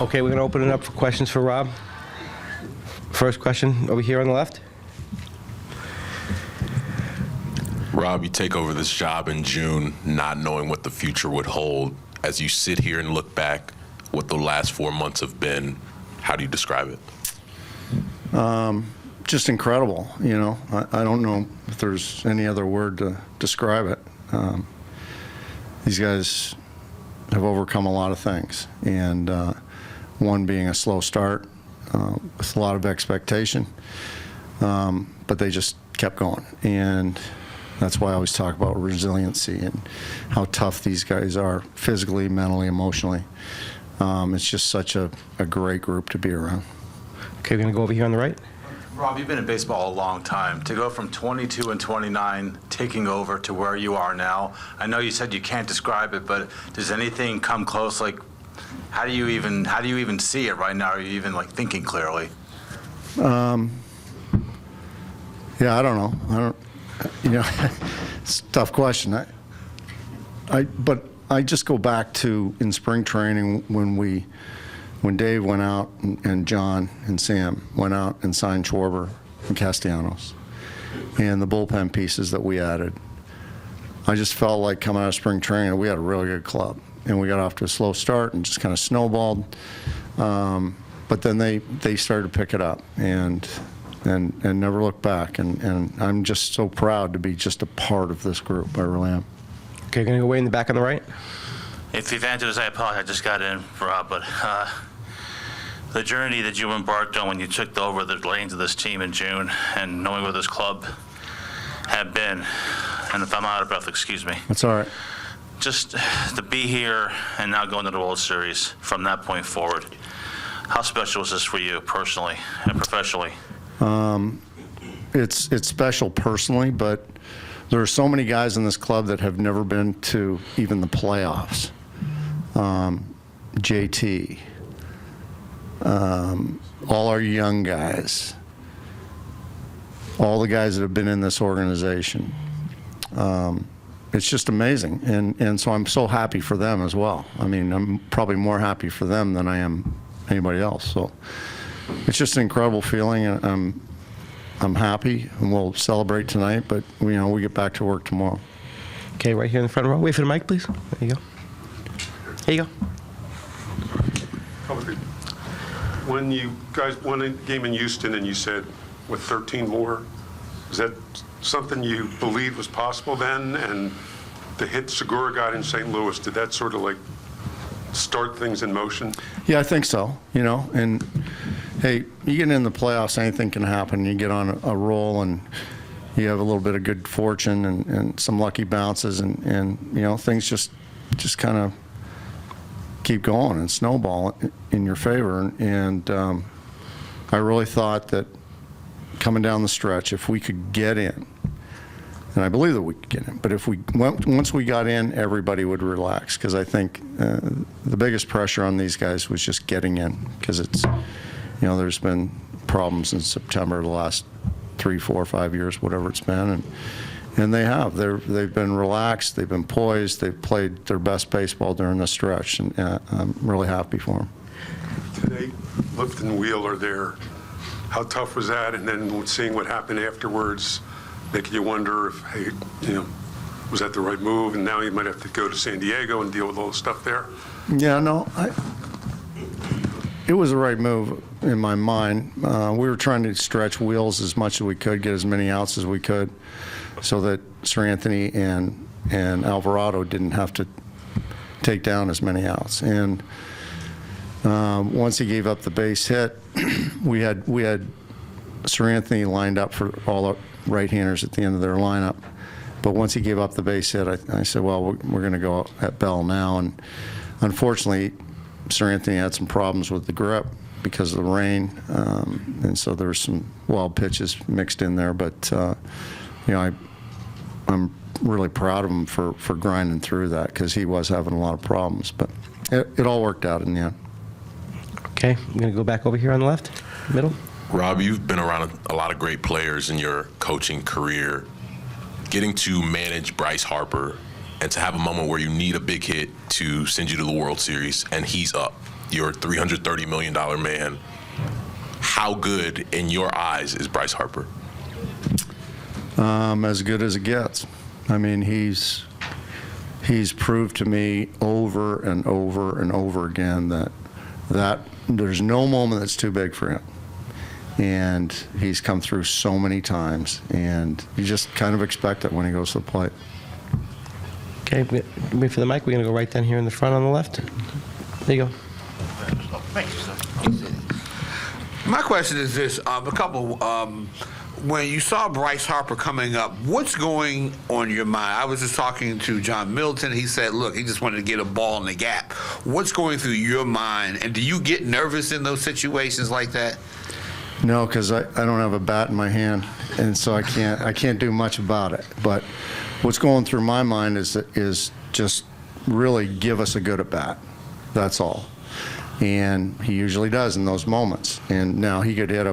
Okay, we're going to open it up for questions for Rob. First question over here on the left. Rob, you take over this job in June, not knowing what the future would hold. As you sit here and look back, what the last 4 months have been, how do you describe it? Just incredible. You know, I don't know if there's any other word to describe it. These guys have overcome a lot of things, and one being a slow start with a lot of expectation, but they just kept going, and that's why I always talk about resiliency and how tough these guys are physically, mentally, emotionally. It's just such a great group to be around. Okay, we're going to go over here on the right. Rob, you've been in baseball a long time. To go from 22 and 29, taking over to where you are now, I know you said you can't describe it, but does anything come close? Like, how do you even see it right now? Are you even like thinking clearly? Yeah, I don't know. You know, it's a tough question. But I just go back to in spring training when Dave went out and John and Sam went out and signed Schwarber and Castellanos and the bullpen pieces that we added. I just felt like coming out of spring training, we had a really good club, and we got off to a slow start and just kind of snowballed. But then they started to pick it up and never looked back. And I'm just so proud to be just a part of this group. I really am. Okay, going to go way in the back on the right. If you've answered this, I apologize. I just got in, Rob, but the journey that you embarked on when you took over the reins of this team in June and knowing where this club had been, and if I'm out of breath, excuse me. That's all right. Just to be here and now going to the World Series from that point forward, how special was this for you personally and professionally? It's special personally, but there are so many guys in this club that have never been to even the playoffs. JT, all our young guys, all the guys that have been in this organization. It's just amazing, and so I'm so happy for them as well. I mean, I'm probably more happy for them than I am anybody else. So it's just an incredible feeling, and I'm happy, and we'll celebrate tonight, but we get back to work tomorrow. Okay, right here in the front row. Wait for the mic, please. There you go. Here you go. When you guys won a game in Houston and you said, with 13 more, is that something you believed was possible then? And the hit Segura got in St. Louis, did that sort of like start things in motion? Yeah, I think so, and hey, you get in the playoffs, anything can happen. You get on a roll and you have a little bit of good fortune and some lucky bounces and things just kind of keep going and snowball in your favor. And I really thought that coming down the stretch, if we could get in, and I believe that we could get in, but once we got in, everybody would relax, because I think the biggest pressure on these guys was just getting in, because it's, there's been problems in September the last 3, 4, 5 years, whatever it's been, and they have. They've been relaxed, they've been poised, they've played their best baseball during the stretch, and I'm really happy for them. Today, Lift and Wheeler there, how tough was that? And then seeing what happened afterwards, making you wonder if, hey, was that the right move? And now you might have to go to San Diego and deal with all the stuff there. Yeah, no, it was the right move in my mind. We were trying to stretch Wheels as much as we could, get as many outs as we could, so that Sir Anthony and Alvarado didn't have to take down as many outs. And once he gave up the base hit, we had Sir Anthony lined up for all the right-handers at the end of their lineup. But once he gave up the base hit, I said, well, we're going to go at Bell now. And unfortunately, Sir Anthony had some problems with the grip because of the rain, and so there were some wild pitches mixed in there. But I'm really proud of him for grinding through that, because he was having a lot of problems. But it all worked out in the end. Okay, I'm going to go back over here on the left, middle. Rob, you've been around a lot of great players in your coaching career. Getting to manage Bryce Harper and to have a moment where you need a big hit to send you to the World Series, and he's up, your $330 million man. How good, in your eyes, is Bryce Harper? As good as it gets. I mean, he's proved to me over and over and over again that there's no moment that's too big for him. And he's come through so many times, and you just kind of expect it when he goes to the plate. Okay, wait for the mic. We're going to go right down here in the front on the left. There you go. My question is this: when you saw Bryce Harper coming up, what's going on your mind? I was just talking to John Middleton. He said, look, he just wanted to get a ball in the gap. What's going through your mind? And do you get nervous in those situations like that? No, because I don't have a bat in my hand, and so I can't do much about it. But what's going through my mind is just really give us a good at bat. That's all. And he usually does in those moments. And now he could hit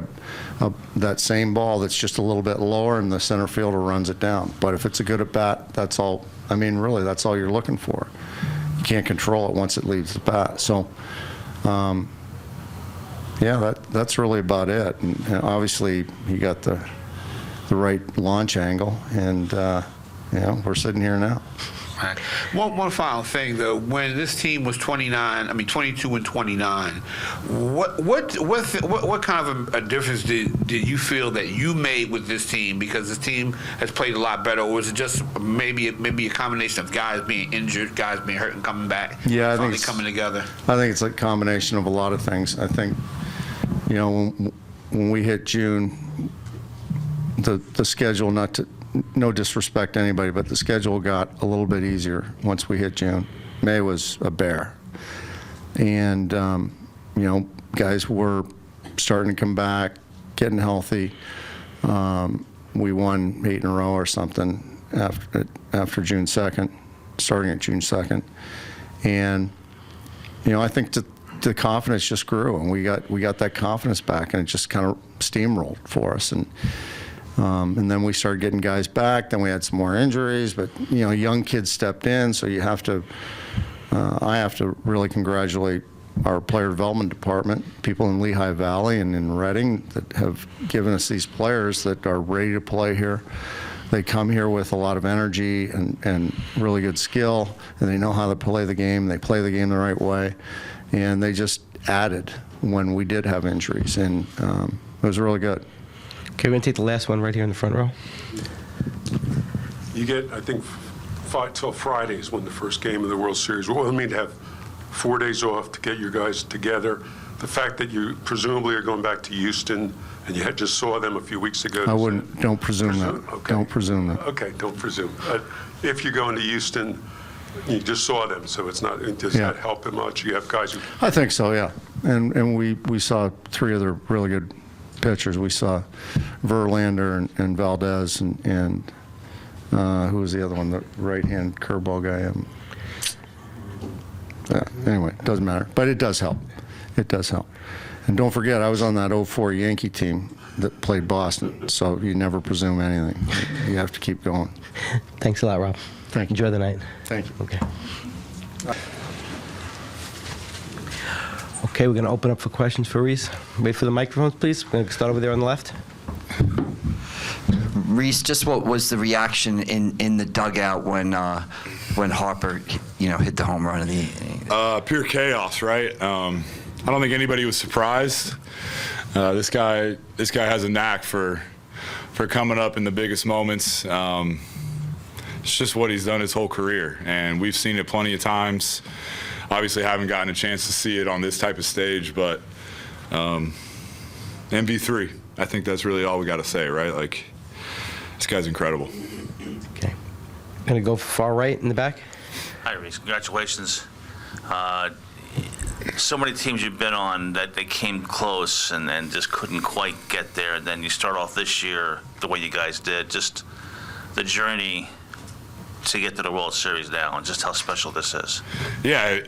that same ball that's just a little bit lower, and the center fielder runs it down. But if it's a good at bat, that's all. I mean, really, that's all you're looking for. You can't control it once it leaves the bat. So, yeah, that's really about it. And obviously, he got the right launch angle, and we're sitting here now. Right. One final thing though, when this team was 22 and 29, what kind of a difference did you feel that you made with this team, because this team has played a lot better, or was it just maybe a combination of guys being injured, guys being hurt and coming back? Yeah, I think it's coming together. I think it's a combination of a lot of things. I think, when we hit June, the schedule, no disrespect to anybody, but the schedule got a little bit easier once we hit June. May was a bear. And, guys were starting to come back, getting healthy. We won 8 in a row or something after June 2nd, starting at June 2nd. And, I think the confidence just grew, and we got that confidence back, and it just kind of steamrolled for us. And then we started getting guys back. Then we had some more injuries, but young kids stepped in. So you have to, I have to really congratulate our player development department, people in Lehigh Valley and in Reading that have given us these players that are ready to play here. They come here with a lot of energy and really good skill, and they know how to play the game. They play the game the right way, and they just added when we did have injuries, and it was really good. Okay, we're going to take the last one right here in the front row. You get, I think, till Fridays when the first game of the World Series. What will it mean to have 4 days off to get your guys together? The fact that you presumably are going back to Houston, and you just saw them a few weeks ago. Don't presume that. Okay. Don't presume that. Okay, don't presume. If you go into Houston, you just saw them, so it's not. Does Yeah. that help them much? You have guys who. I think so, yeah. And we saw 3 other really good pitchers. We saw Verlander and Valdez and who was the other one, the right-hand curveball guy? Anyway, it doesn't matter. But it does help. It does help. And don't forget, I was on that 04 Yankee team that played Boston, so you never presume anything. You have to keep going. Thanks a lot, Rob. Thank you. Enjoy the night. Thank you. Okay. Okay, we're going to open up for questions for Reese. Wait for the microphones, please. We're going to start over there on the left. Reese, just what was the reaction in the dugout when Harper, hit the home run of the inning? Pure chaos, right? I don't think anybody was surprised. This guy has a knack for coming up in the biggest moments. It's just what he's done his whole career, and we've seen it plenty of times. Obviously, haven't gotten a chance to see it on this type of stage, but MV3. I think that's really all we got to say, right? Like, this guy's incredible. Okay. Going to go far right in the back. Hi, Reese. Congratulations. So many teams you've been on that they came close and just couldn't quite get there. And then you start off this year the way you guys did. Just the journey to get to the World Series now and just how special this is. Yeah,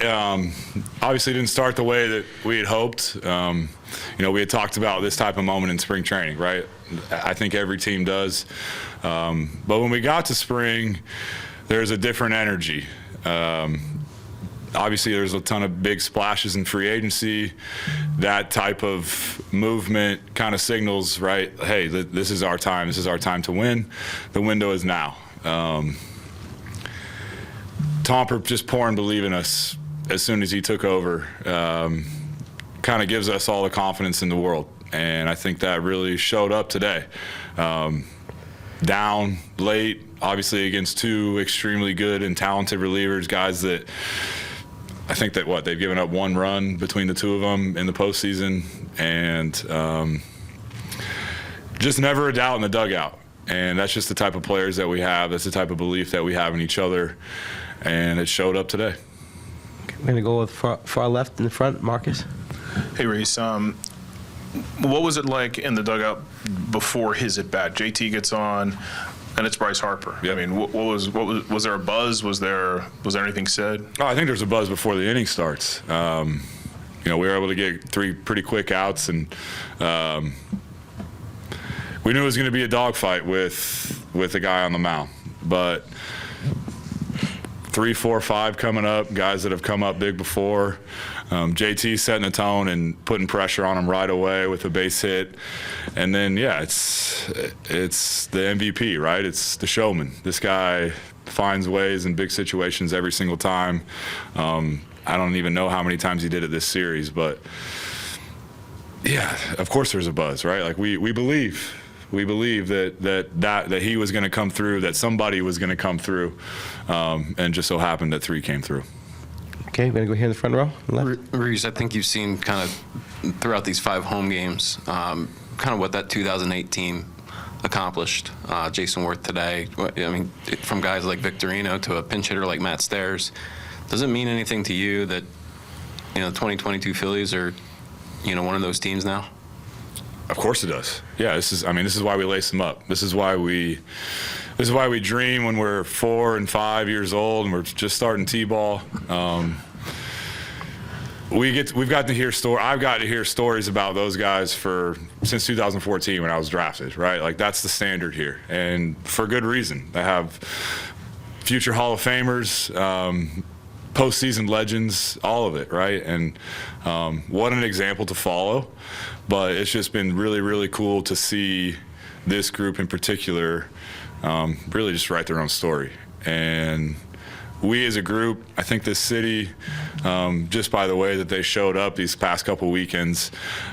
obviously didn't start the way that we had hoped. We had talked about this type of moment in spring training, right? I think every team does. But when we got to spring, there's a different energy. Obviously, there's a ton of big splashes in free agency. That type of movement kind of signals, right, hey, this is our time. This is our time to win. The window is now. Tomper just pouring believe in us as soon as he took over, kind of gives us all the confidence in the world. And I think that really showed up today. Down late, obviously against two extremely good and talented relievers, guys that I think that they've given up one run between the two of them in the postseason, and just never a doubt in the dugout. And that's just the type of players that we have. That's the type of belief that we have in each other, and it showed up today. We're going to go with far left in the front, Marcus. Hey, Reese. What was it like in the dugout before his at bat? JT gets on, and it's Bryce Harper. Yep. I mean, what was there a buzz? Was there anything said? Oh, I think there's a buzz before the inning starts. We were able to get 3 pretty quick outs, and we knew it was going to be a dogfight with the guy on the mound. But 3, 4, 5 coming up, guys that have come up big before. JT setting the tone and putting pressure on him right away with a base hit. And then, it's the MVP, right? It's the showman. This guy finds ways in big situations every single time. I don't even know how many times he did it this series, but yeah, of course there's a buzz, right? Like we believe that he was going to come through, that somebody was going to come through, and just so happened that 3 came through. Okay, we're going to go here in the front row. Left. Reese, I think you've seen kind of throughout these 5 home games, kind of what that 2008 team accomplished. Jason Worth today, I mean, from guys like Victorino to a pinch hitter like Matt Stairs. Does it mean anything to you that, the 2022 Phillies are, one of those teams now? Of course it does. Yeah, this is why we lace them up. This is why we dream when we're 4 and 5 years old and we're just starting T-ball. We've got to hear I've got to hear stories about those guys since 2014 when I was drafted, right? Like that's the standard here, and for good reason. They have future Hall of Famers, postseason legends, all of it, right? And what an example to follow. But it's just been really, really cool to see this group in particular really just write their own story. And we as a group, I think this city, just by the way that they showed up these past couple weekends,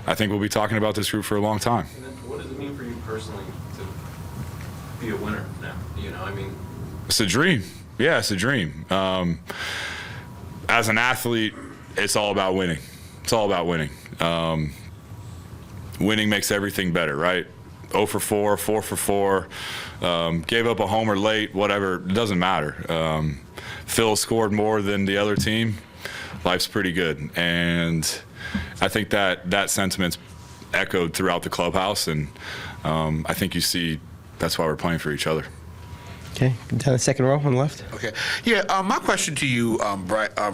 I think we'll be talking about this group for a long time. And then what does it mean for you personally to be a winner now? It's a dream. Yeah, it's a dream. As an athlete, it's all about winning. It's all about winning. Winning makes everything better, right? 0 for 4, 4 for 4, gave up a homer late, whatever, it doesn't matter. Phil scored more than the other team, life's pretty good. And I think that sentiment's echoed throughout the clubhouse, and I think you see that's why we're playing for each other. Okay, down the second row on the left. Okay. Yeah, my question to you,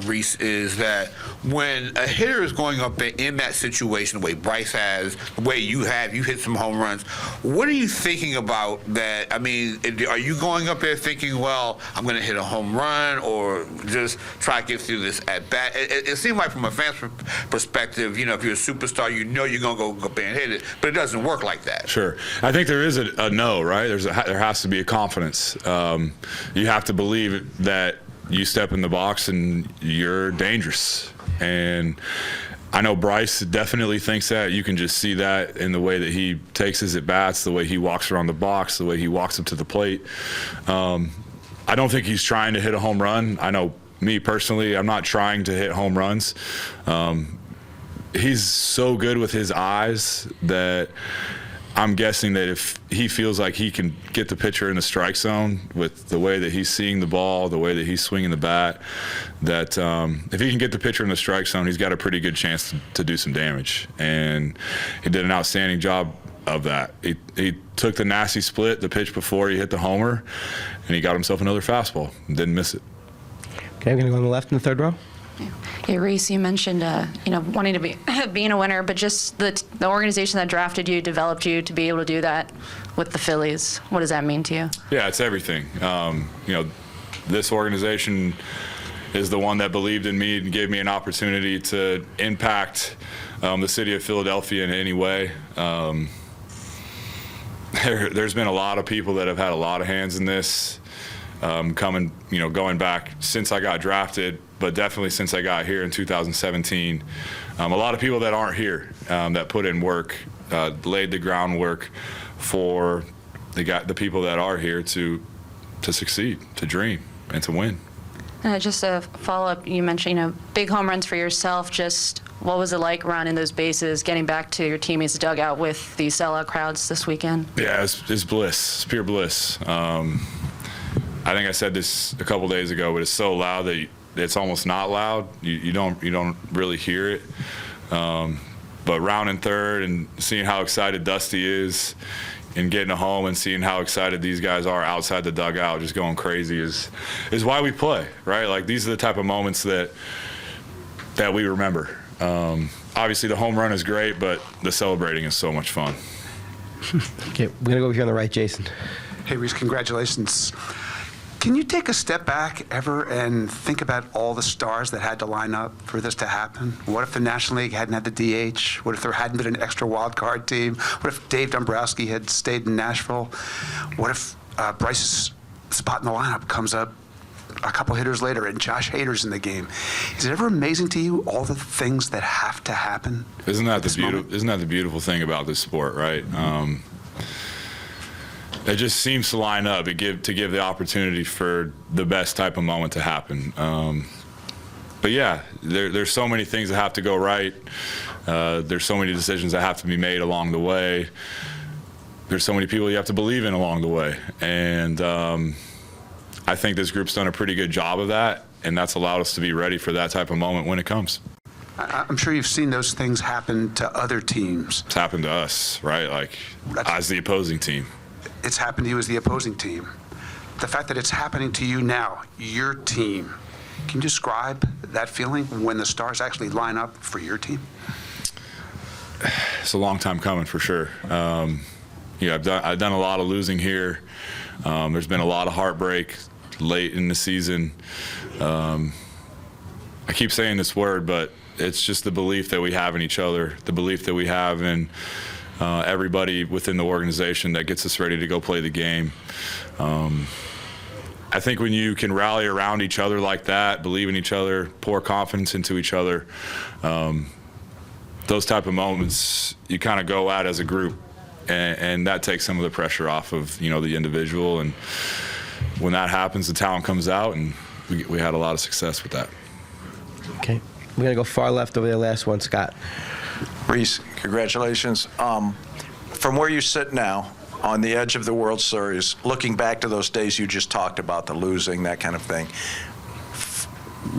Reese, is that when a hitter is going up in that situation, the way Bryce has, the way you hit some home runs, what are you thinking about that? I mean, are you going up there thinking, well, I'm going to hit a home run, or just try to get through this at bat? It seems like from a fan's perspective, if you're a superstar, you're going to go up there and hit it, but it doesn't work like that. Sure. I think there is a no, right? There has to be a confidence. You have to believe that you step in the box and you're dangerous. And I know Bryce definitely thinks that. You can just see that in the way that he takes his at-bats, the way he walks around the box, the way he walks up to the plate. I don't think he's trying to hit a home run. I know me personally, I'm not trying to hit home runs. He's so good with his eyes that I'm guessing that if he feels like he can get the pitcher in the strike zone with the way that he's seeing the ball, the way that he's swinging the bat, that if he can get the pitcher in the strike zone, he's got a pretty good chance to do some damage. And he did an outstanding job of that. He took the nasty split, the pitch before he hit the homer, and he got himself another fastball and didn't miss it. Okay, we're going to go on the left in the third row. Hey, Reese, you mentioned, wanting to be being a winner, but just the organization that drafted you, developed you to be able to do that with the Phillies. What does that mean to you? Yeah, it's everything. this organization is the one that believed in me and gave me an opportunity to impact the city of Philadelphia in any way. There's been a lot of people that have had a lot of hands in this, going back since I got drafted, but definitely since I got here in 2017. A lot of people that aren't here that put in work, laid the groundwork for the people that are here to succeed, to dream, and to win. Just a follow-up, you mentioned, big home runs for yourself. Just what was it like rounding those bases, getting back to your teammates' dugout with these sellout crowds this weekend? Yeah, it's bliss. It's pure bliss. I think I said this a couple days ago, but it's so loud that it's almost not loud. You don't really hear it. But rounding third and seeing how excited Dusty is, and getting home and seeing how excited these guys are outside the dugout, just going crazy, is why we play, right? Like, these are the type of moments that we remember. Obviously, the home run is great, but the celebrating is so much fun. Okay, we're going to go over here on the right, Jason. Hey, Reese, congratulations. Can you take a step back ever and think about all the stars that had to line up for this to happen? What if the National League hadn't had the DH? What if there hadn't been an extra wild card team? What if Dave Dombrowski had stayed in Nashville? What if Bryce's spot in the lineup comes up a couple hitters later and Josh Hader's in the game? Is it ever amazing to you, all the things that have to happen? Isn't that the beautiful thing about this sport, right? It just seems to line up to give the opportunity for the best type of moment to happen. But yeah, there's so many things that have to go right. There's so many decisions that have to be made along the way. There's so many people you have to believe in along the way. And I think this group's done a pretty good job of that, and that's allowed us to be ready for that type of moment when it comes. I'm sure you've seen those things happen to other teams. It's happened to us, right? Like, as the opposing team. It's happened to you as the opposing team. The fact that it's happening to you now, your team, can you describe that feeling when the stars actually line up for your team? It's a long time coming, for sure. I've done a lot of losing here. There's been a lot of heartbreak late in the season. I keep saying this word, but it's just the belief that we have in each other, the belief that we have in everybody within the organization that gets us ready to go play the game. I think when you can rally around each other like that, believe in each other, pour confidence into each other, those type of moments you kind of go at as a group, and that takes some of the pressure off of the individual. And when that happens, the talent comes out, and we had a lot of success with that. Okay, we're going to go far left over there, last one, Scott. Reese, congratulations. From where you sit now, on the edge of the World Series, looking back to those days you just talked about, the losing, that kind of thing,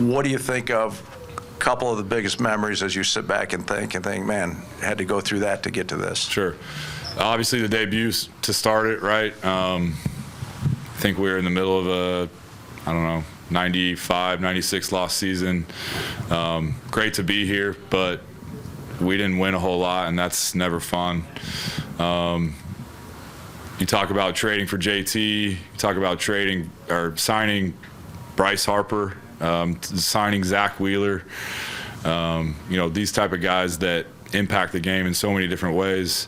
what do you think of a couple of the biggest memories as you sit back and think, man, had to go through that to get to this? Sure. Obviously, the debuts to start it, right? I think we were in the middle of a, 95, 96 loss season. Great to be here, but we didn't win a whole lot, and that's never fun. You talk about trading for JT, you talk about trading or signing Bryce Harper, signing Zach Wheeler, these type of guys that impact the game in so many different ways.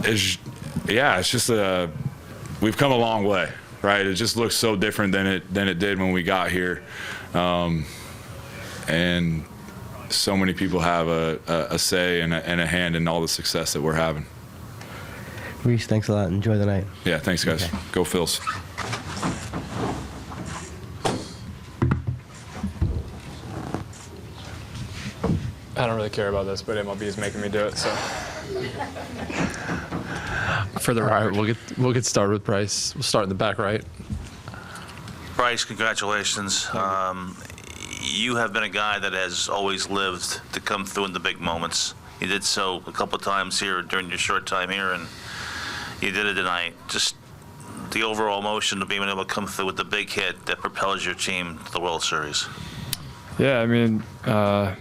It's just we've come a long way, right? It just looks so different than it did when we got here. And so many people have a say and a hand in all the success that we're having. Reese, thanks a lot. Enjoy the night. Yeah, thanks, guys. Okay. Go Phils. I don't really care about this, but MLB is making me do it, so. For the record, we'll get started with Bryce. We'll start in the back right. Bryce, congratulations. You have been a guy that has always lived to come through in the big moments. You did so a couple of times here during your short time here, and you did it tonight. Just the overall emotion of being able to come through with the big hit that propels your team to the World Series. Yeah, I mean, I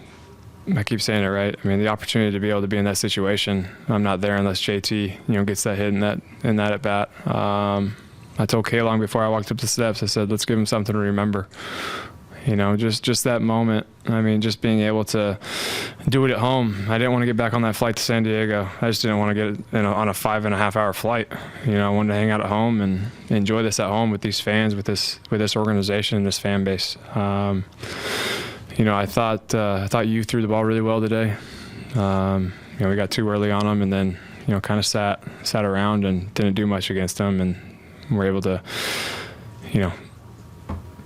keep saying it right. I mean, the opportunity to be able to be in that situation, I'm not there unless JT, gets that hit in that at bat. I told K-Long before I walked up the steps, I said, let's give him something to remember. Just that moment. I mean, just being able to do it at home. I didn't want to get back on that flight to San Diego. I just didn't want to get on a 5.5-hour flight. I wanted to hang out at home and enjoy this at home with these fans, with this organization, this fan base. I thought you threw the ball really well today. We got too early on them, and then kind of sat around and didn't do much against them, and were able to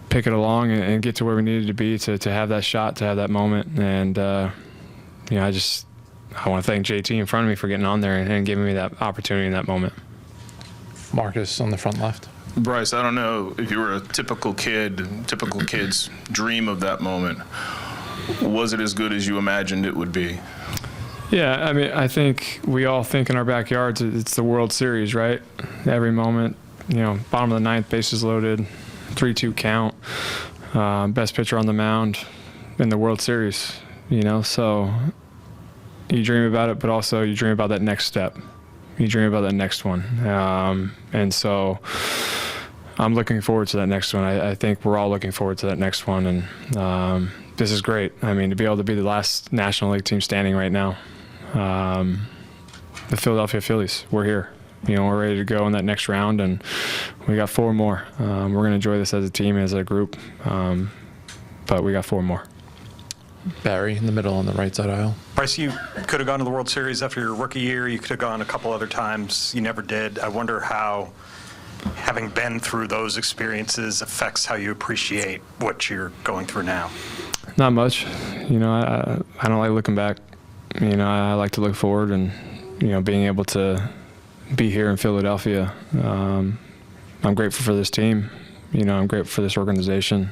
pick it along and get to where we needed to be to have that shot, to have that moment. And I want to thank JT in front of me for getting on there and giving me that opportunity in that moment. Marcus on the front left. Bryce, I don't know if you were a typical kid's dream of that moment. Was it as good as you imagined it would be? Yeah, I mean, I think we all think in our backyards it's the World Series, right? Every moment, bottom of the ninth, bases loaded, 3-2 count, best pitcher on the mound in the World Series, so you dream about it, but also you dream about that next step. You dream about that next one. And so I'm looking forward to that next one. I think we're all looking forward to that next one. And this is great. I mean, to be able to be the last National League team standing right now, the Philadelphia Phillies, we're here. We're ready to go in that next round, and we got 4 more. We're going to enjoy this as a team, as a group, but we got 4 more. Barry in the middle on the right side aisle. Bryce, you could have gone to the World Series after your rookie year. You could have gone a couple other times. You never did. I wonder how, having been through those experiences, affects how you appreciate what you're going through now. Not much. I don't like looking back. I like to look forward, and, being able to be here in Philadelphia. I'm grateful for this team. I'm grateful for this organization,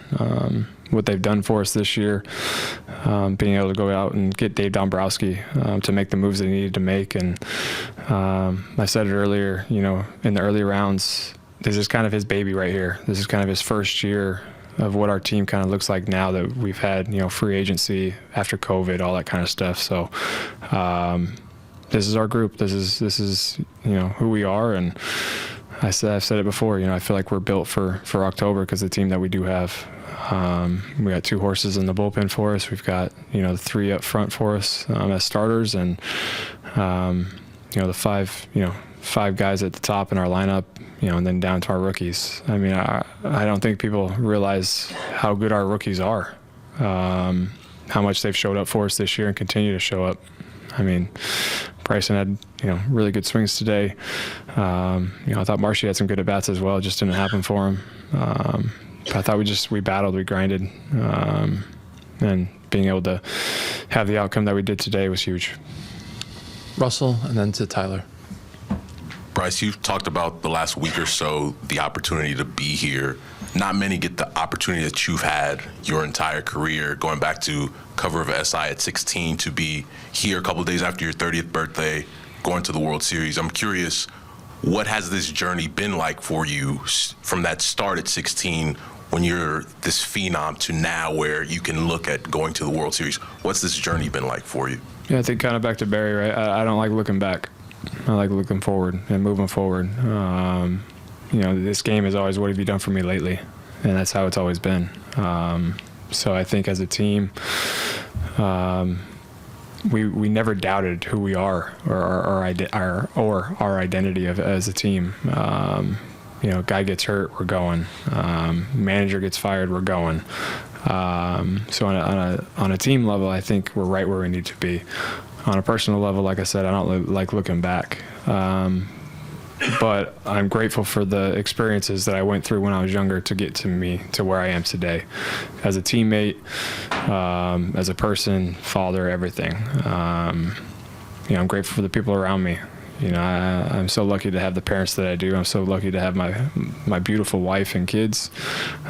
what they've done for us this year, being able to go out and get Dave Dombrowski to make the moves they needed to make. And I said it earlier, in the early rounds, this is kind of his baby right here. This is kind of his first year of what our team kind of looks like now that we've had, free agency after COVID, all that kind of stuff. So this is our group. This is who we are. And I've said it before, I feel like we're built for October because the team that we do have. We got 2 horses in the bullpen for us. We've got, the 3 up front for us as starters, and, the 5 guys at the top in our lineup, and then down to our rookies. I mean, I don't think people realize how good our rookies are, how much they've showed up for us this year and continue to show up. I mean, Bryson had, really good swings today. I thought Marshy had some good at-bats as well. It just didn't happen for him. But I thought we battled, we grinded. And being able to have the outcome that we did today was huge. Russell, and then to Tyler. Bryce, you've talked about the last week or so, the opportunity to be here. Not many get the opportunity that you've had your entire career, going back to cover of SI at 16, to be here a couple of days after your 30th birthday, going to the World Series. I'm curious, what has this journey been like for you from that start at 16 when you're this phenom to now where you can look at going to the World Series? What's this journey been like for you? Yeah, I think kind of back to Barry, right? I don't like looking back. I like looking forward and moving forward. This game is always, what have you done for me lately? And that's how it's always been. So I think as a team, we never doubted who we are or our identity as a team. Guy gets hurt, we're going. Manager gets fired, we're going. So on a team level, I think we're right where we need to be. On a personal level, like I said, I don't like looking back. But I'm grateful for the experiences that I went through when I was younger to get to where I am today. As a teammate, as a person, father, everything. I'm grateful for the people around me. I'm so lucky to have the parents that I do. I'm so lucky to have my beautiful wife and kids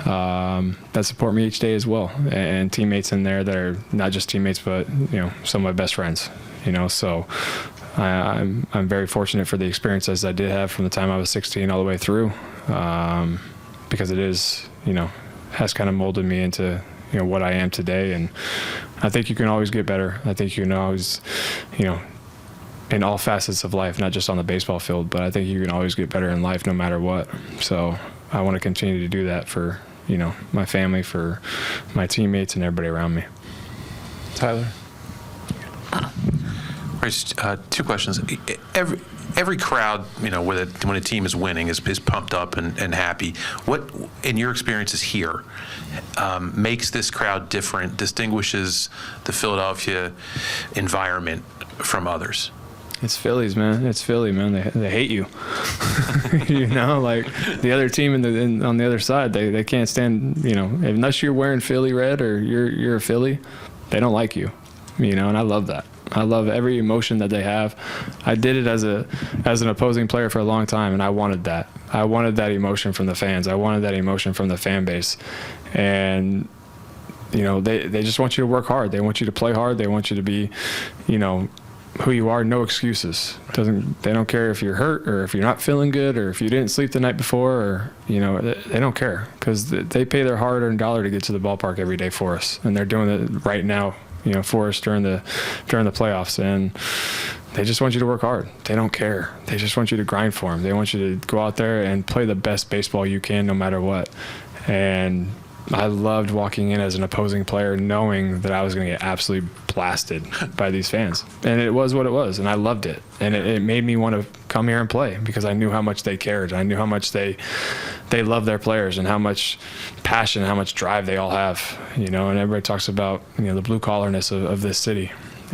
that support me each day as well, and teammates in there that are not just teammates, but some of my best friends. So I'm very fortunate for the experiences I did have from the time I was 16 all the way through, because it is has kind of molded me into what I am today. And I think you can always get better. I think you can always in all facets of life, not just on the baseball field, but I think you can always get better in life no matter what. So I want to continue to do that for, my family, for my teammates and everybody around me. Tyler? Bryce, two questions. Every crowd, when a team is winning, is pumped up and happy. What, in your experiences here, makes this crowd different, distinguishes the Philadelphia environment from others? It's Phillies, man. It's Philly, man. They hate you. Like the other team on the other side, they can't stand, unless you're wearing Philly red or you're a Philly, they don't like you, and I love that. I love every emotion that they have. I did it as an opposing player for a long time, and I wanted that. I wanted that emotion from the fans. I wanted that emotion from the fan base. And, they just want you to work hard. They want you to play hard. They want you to be, who you are, no excuses. They don't care if you're hurt or if you're not feeling good or if you didn't sleep the night before or, they don't care because they pay their hard-earned dollar to get to the ballpark every day for us. And they're doing it right now, for us during the playoffs. And they just want you to work hard. They don't care. They just want you to grind for them. They want you to go out there and play the best baseball you can no matter what. And I loved walking in as an opposing player knowing that I was going to get absolutely blasted by these fans. And it was what it was, and I loved it. And it made me want to come here and play because I knew how much they cared. I knew how much they love their players and how much passion, how much drive they all have. And everybody talks about the blue-collarness of this city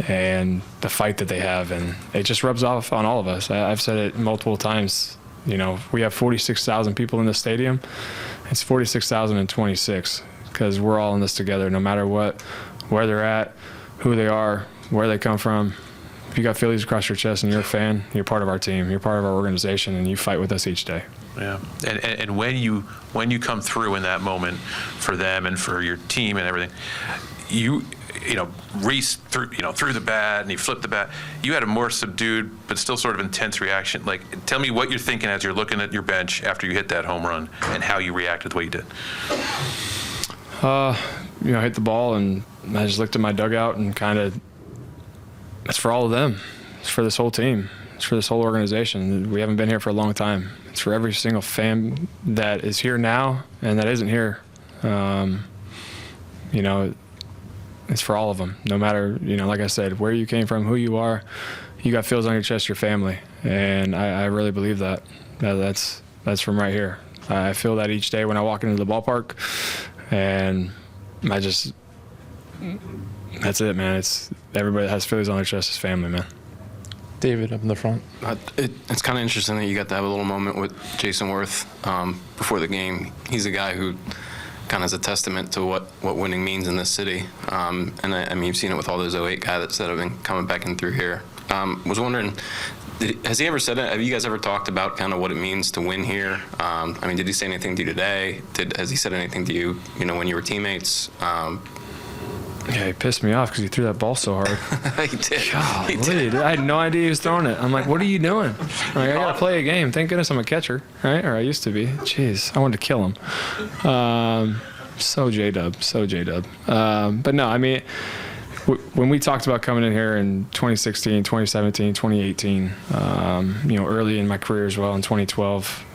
and the fight that they have, and it just rubs off on all of us. I've said it multiple times. We have 46,000 people in the stadium. It's 46,026 because we're all in this together no matter what, where they're at, who they are, where they come from. If you got Phillies across your chest and you're a fan, you're part of our team. You're part of our organization, and you fight with us each day. Yeah, and when you come through in that moment for them and for your team and everything, Reese threw the bat and he flipped the bat. You had a more subdued but still sort of intense reaction. Like, tell me what you're thinking as you're looking at your bench after you hit that home run and how you reacted the way you did. I hit the ball and I just looked at my dugout and it's for all of them. It's for this whole team. It's for this whole organization. We haven't been here for a long time. It's for every single fan that is here now and that isn't here. It's for all of them, no matter, like I said, where you came from, who you are, you got Phil's on your chest, your family. And I really believe that. That's from right here. I feel that each day when I walk into the ballpark, and that's it, man. It's everybody that has Phillies on their chest is family, man. David, up in the front. It's kind of interesting that you got to have a little moment with Jason Worth before the game. He's a guy who kind of is a testament to what winning means in this city. And I mean, you've seen it with all those 08 guys that have been coming back in through here. Was wondering, has he ever said it? Have you guys ever talked about kind of what it means to win here? Did he say anything to you today? Has he said anything to you, when you were teammates? Yeah, he pissed me off because he threw that ball so hard. He did. Golly, dude, I had no idea he was throwing it. I'm like, what are you doing? I got to play a game. Thank goodness I'm a catcher, right? Or I used to be. Jeez, I wanted to kill him. So J-Dub. But no, when we talked about coming in here in 2016, 2017, 2018, early in my career as well in 2012,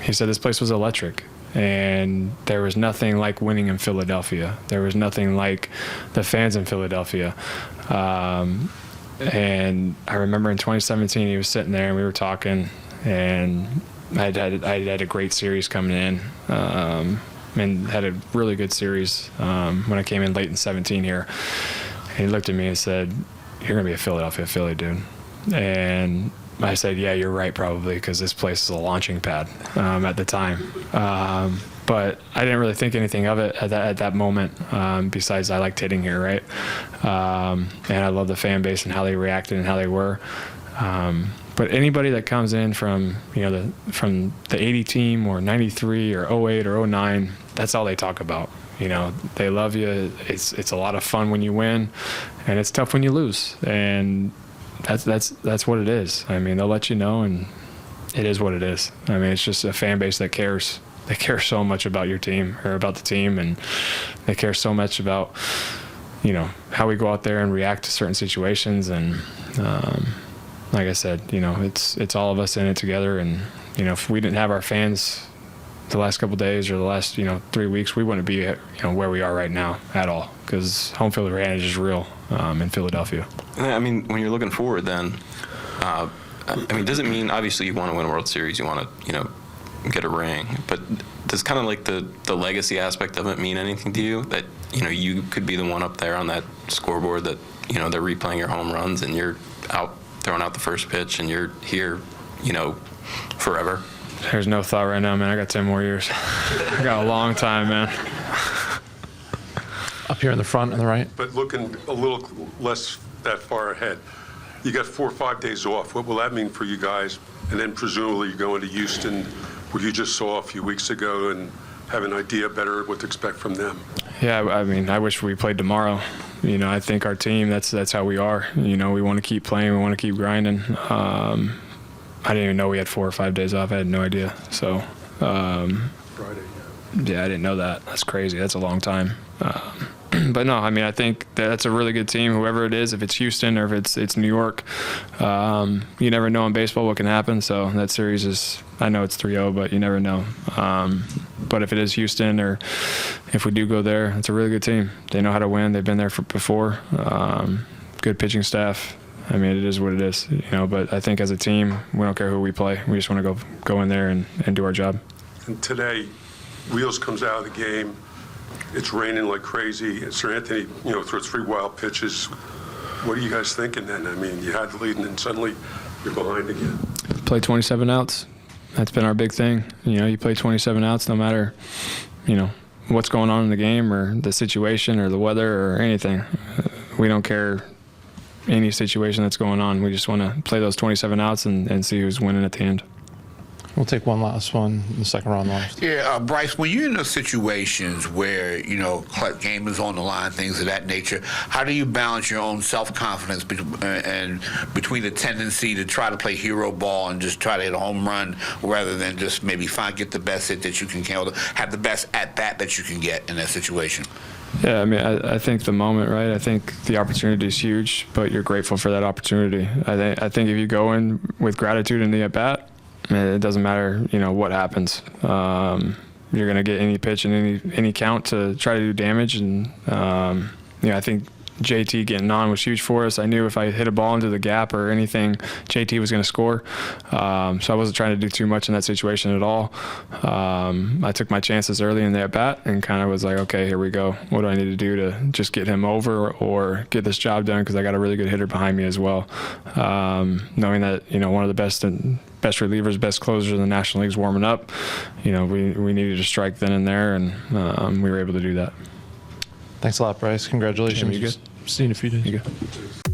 he said this place was electric. And there was nothing like winning in Philadelphia. There was nothing like the fans in Philadelphia. And I remember in 2017, he was sitting there and we were talking, and I had a great series coming in, and had a really good series when I came in late in 17 here. And he looked at me and said, "You're gonna be a Philadelphia Philly, dude." And I said, "Yeah, you're right, probably, because this place is a launching pad at the time." But I didn't really think anything of it at that moment. Besides, I liked hitting here, right? And I love the fan base and how they reacted and how they were. But anybody that comes in from the 80 team or 93 or 08 or 09, that's all they talk about. They love you. It's a lot of fun when you win, and it's tough when you lose. And that's what it is. They'll let you know, and it is what it is. It's just a fan base that cares. They care so much about your team or about the team, and they care so much about, how we go out there and react to certain situations. And like I said, it's all of us in it together. And, if we didn't have our fans the last couple of days or the last, 3 weeks, we wouldn't be, where we are right now at all, because home field advantage is real in Philadelphia. I mean, when you're looking forward then, does it mean, obviously you want to win a World Series, you want to, get a ring, but does kind of like the legacy aspect of it mean anything to you, that, you could be the one up there on that scoreboard that, they're replaying your home runs and you're out throwing out the first pitch and you're here, forever? There's no thought right now, man. I got 10 more years. I got a long time, man. Up here in the front on the right. But looking a little less that far ahead, you got 4 or 5 days off. What will that mean for you guys? And then presumably you're going to Houston, where you just saw a few weeks ago, and have an idea better what to expect from them. Yeah, I wish we played tomorrow. I think our team, that's how we are. We want to keep playing. We want to keep grinding. I didn't even know we had 4 or 5 days off. I had no idea. So, Friday, yeah, I didn't know that. That's crazy. That's a long time. But no, I think that's a really good team, whoever it is, if it's Houston or if it's New York. You never know in baseball what can happen. So that series is, I know it's 3-0, but you never know. But if it is Houston or if we do go there, it's a really good team. They know how to win. They've been there before. Good pitching staff. It is what it is, but I think as a team, we don't care who we play. We just want to go in there and do our job. And today, Wheels comes out of the game. It's raining like crazy. Sir Anthony, throws 3 wild pitches. What are you guys thinking then? You had the lead and then suddenly you're behind again. Play 27 outs. That's been our big thing. You play 27 outs no matter, what's going on in the game or the situation or the weather or anything. We don't care any situation that's going on. We just want to play those 27 outs and see who's winning at the end. We'll take one last one in the second round last. Yeah, Bryce, when you're in those situations where, game is on the line, things of that nature, how do you balance your own self-confidence between the tendency to try to play hero ball and just try to hit a home run rather than just maybe get the best hit that you can have the best at-bat that you can get in that situation? Yeah, I think the moment, right? I think the opportunity is huge, but you're grateful for that opportunity. I think if you go in with gratitude in the at-bat, it doesn't matter, what happens. You're going to get any pitch and any count to try to do damage. And, I think JT getting on was huge for us. I knew if I hit a ball into the gap or anything, JT was going to score. So I wasn't trying to do too much in that situation at all. I took my chances early in the at-bat and kind of was like, okay, here we go. What do I need to do to just get him over or get this job done? Because I got a really good hitter behind me as well. Knowing that, one of the best relievers, best closers in the National League's warming up, we needed to strike then and there, and we were able to do that. Thanks a lot, Bryce. Congratulations. Jim, you good? See you in a few days. You good?